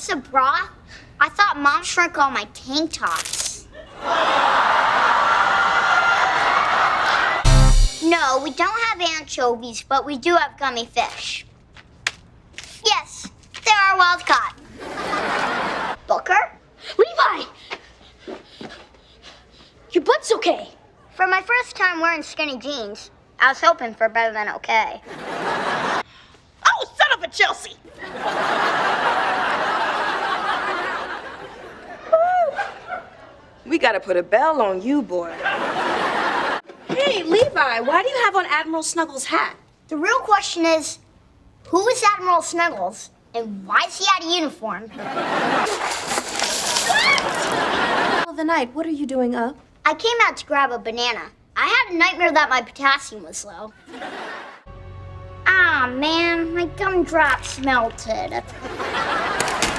just a bra? I thought Mom shrunk all my tank tops. No, we don't have anchovies, but we do have gummy fish. Yes, they're our wild caught. Booker? Levi! Your butt's okay. For my first time wearing skinny jeans, I was hoping for better than okay. Oh, son of a Chelsea! We gotta put a bell on you, boy. Hey, Levi, why do you have on Admiral Snuggles' hat? The real question is, who is Admiral Snuggles, and why is he out of uniform? Well, the night, what are you doing up? I came out to grab a banana. I had a nightmare that my potassium was low. Ah, man, my gumdrops melted.